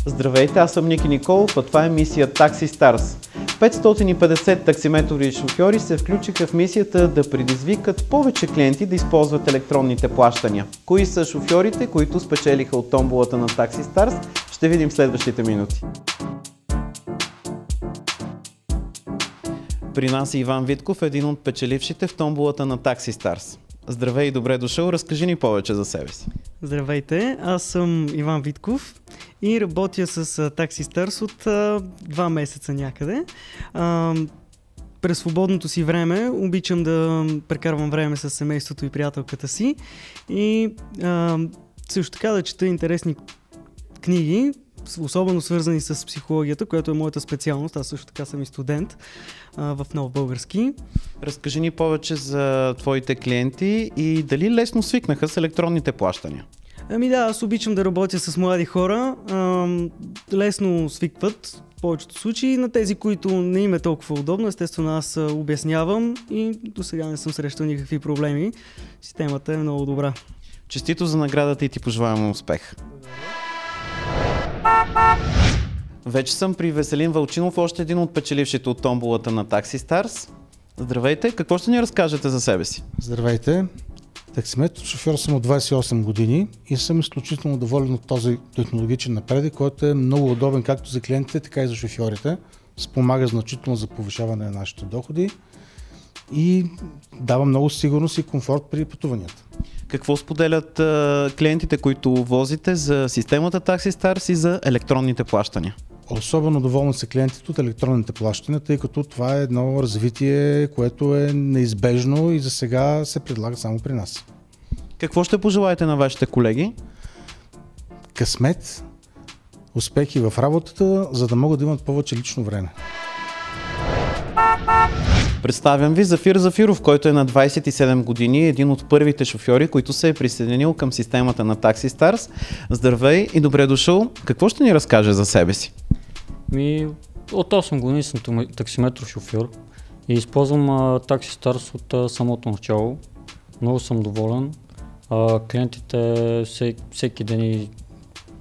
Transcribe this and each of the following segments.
Здравейте, аз съм Ники Николов, а това е мисия Taxi Stars. 550 таксиметрови шофьори се включиха в мисията да предизвикат повече клиенти да използват електронните плащания. Кои са шофьорите, които спечелиха от томболата на Taxi Stars, ще видим в следващите минути. При нас е Иван Витков, един от печелившите в томболата на Taxi Stars. Здравей и добре дошъл, разкажи ни повече за себе си. Здравейте, аз съм Иван Витков и работя с Taxi Stars от 2 месеца някъде. През свободното си време обичам да прекарвам време с семейството и приятелката си и също така да чета интересни книги, особено свързани с психологията, която е моята специалност. Аз също така съм и студент в Нов български. Разкажи ни повече за твоите клиенти и дали лесно свикнаха с електронните плащания? Ами да, аз обичам да работя с млади хора. Лесно свикват в повечето случаи. На тези, които не им е толкова удобно, естествено аз обяснявам и до сега не съм срещал никакви проблеми. Системата е много добра. Честито за наградата и ти пожелавам успех! Вече съм при Веселин Вълчинов, още един от печелившите от томболата на Taxi Stars. Здравейте, какво ще ни разкажете за себе си? Здравейте, таксиметров шофьор съм от 28 години и съм изключително доволен от този технологичен напредък, който е много удобен както за клиентите, така и за шофьорите. Спомага значително за повишаване на нашите доходи и дава много сигурност и комфорт при пътуванията. Какво споделят клиентите, които возите за системата Taxi Stars и за електронните плащания? Особено доволни са клиентите от електронните плащания, тъй като това е едно развитие, което е неизбежно и за сега се предлага само при нас. Какво ще пожелаете на вашите колеги? Късмет, успехи в работата, за да могат да имат повече лично време. Представям ви Зафир Зафиров, който е на 27 години, един от първите шофьори, които се е присъединил към системата на Taxi Stars. Здравей и добре дошъл. Какво ще ни разкаже за себе си? От 8 години съм таксиметров шофьор и използвам Taxi Stars от самото начало. Много съм доволен. Клиентите всеки ден и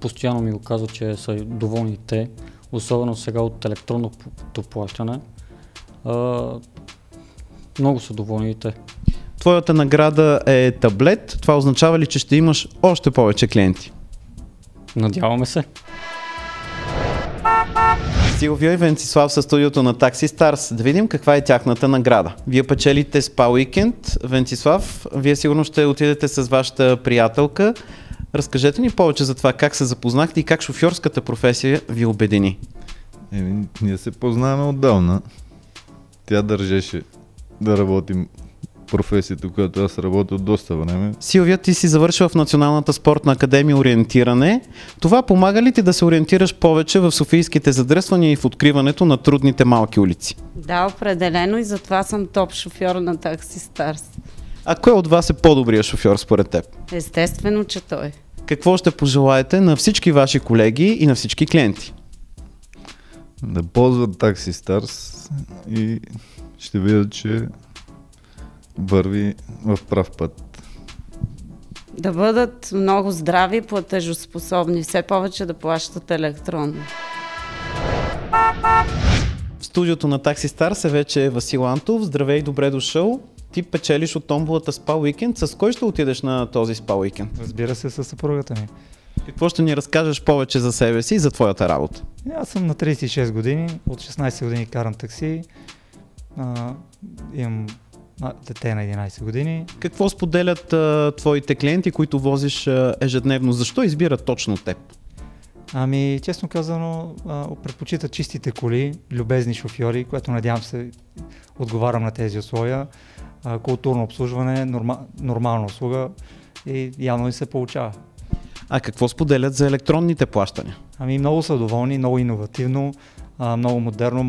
постоянно ми го казват, че са доволни те, особено сега от електронното плащане. Много са доволни и те. Твоята награда е таблет. Това означава ли, че ще имаш още повече клиенти? Надяваме се. Силвия и Венцислав са студиото на Taxi Stars. Да видим каква е тяхната награда. Вие печелите спа уикенд. Венцислав, вие сигурно ще отидете с вашата приятелка. Разкажете ни повече за това как се запознахте и как шофьорската професия ви обедини. Ние се познаваме отдавна. Тя държеше да работим професията, която аз работя от доста време. Силвия, ти си завършила в Националната спортна академия ориентиране. Това помага ли ти да се ориентираш повече в софийските задръствания и в откриването на трудните малки улици? Да, определено и затова съм топ шофьор на Taxi Stars. А кой от вас е по-добрият шофьор според теб? Естествено, че той. Какво ще пожелаете на всички ваши колеги и на всички клиенти? Да ползват Taxi Stars и ще видят, че върви в прав път. Да бъдат много здрави и платежоспособни, все повече да плащат електронно. В студиото на Taxi Stars вече е Васил Антов. Здравей и добре дошъл. Ти печелиш от томболата спа уикенд. С кой ще отидеш на този спа уикенд? Разбира се, със съпругата ми. Какво ще ни разкажеш повече за себе си и за твоята работа? Аз съм на 36 години, от 16 години карам такси, имам дете на 11 години. Какво споделят твоите клиенти, които возиш ежедневно? Защо избират точно теб? Ами, честно казано, предпочитат чистите коли, любезни шофьори, което надявам се отговарям на тези условия. Културно обслужване, нормална услуга и явно и се получава. А какво споделят за електронните плащания? Ами много са доволни, много иновативно, много модерно,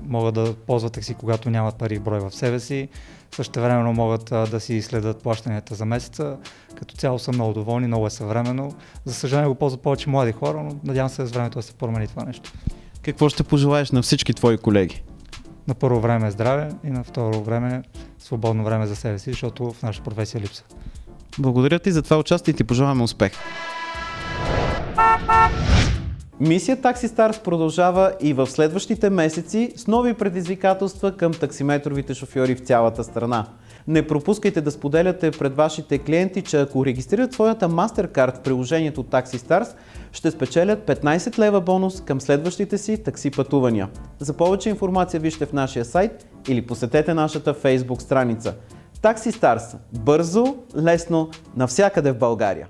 могат да ползват такси, когато нямат пари в брой в себе си. Същевременно могат да си следят плащанията за месеца. Като цяло са много доволни, много е съвременно. За съжаление го ползват повече млади хора, но надявам се с времето да се промени това нещо. Какво ще пожелаеш на всички твои колеги? На първо време здраве и на второ време свободно време за себе си, защото в нашата професия липса. Благодаря ти за това участие и ти пожелаваме успех. Мисия Taxi Stars продължава и в следващите месеци с нови предизвикателства към таксиметровите шофьори в цялата страна. Не пропускайте да споделяте пред вашите клиенти, че ако регистрират своята MasterCard в приложението Taxi Stars, ще спечелят 15 лева бонус към следващите си такси пътувания. За повече информация вижте в нашия сайт или посетете нашата Facebook страница. Taxi Stars – бързо, лесно, навсякъде в България.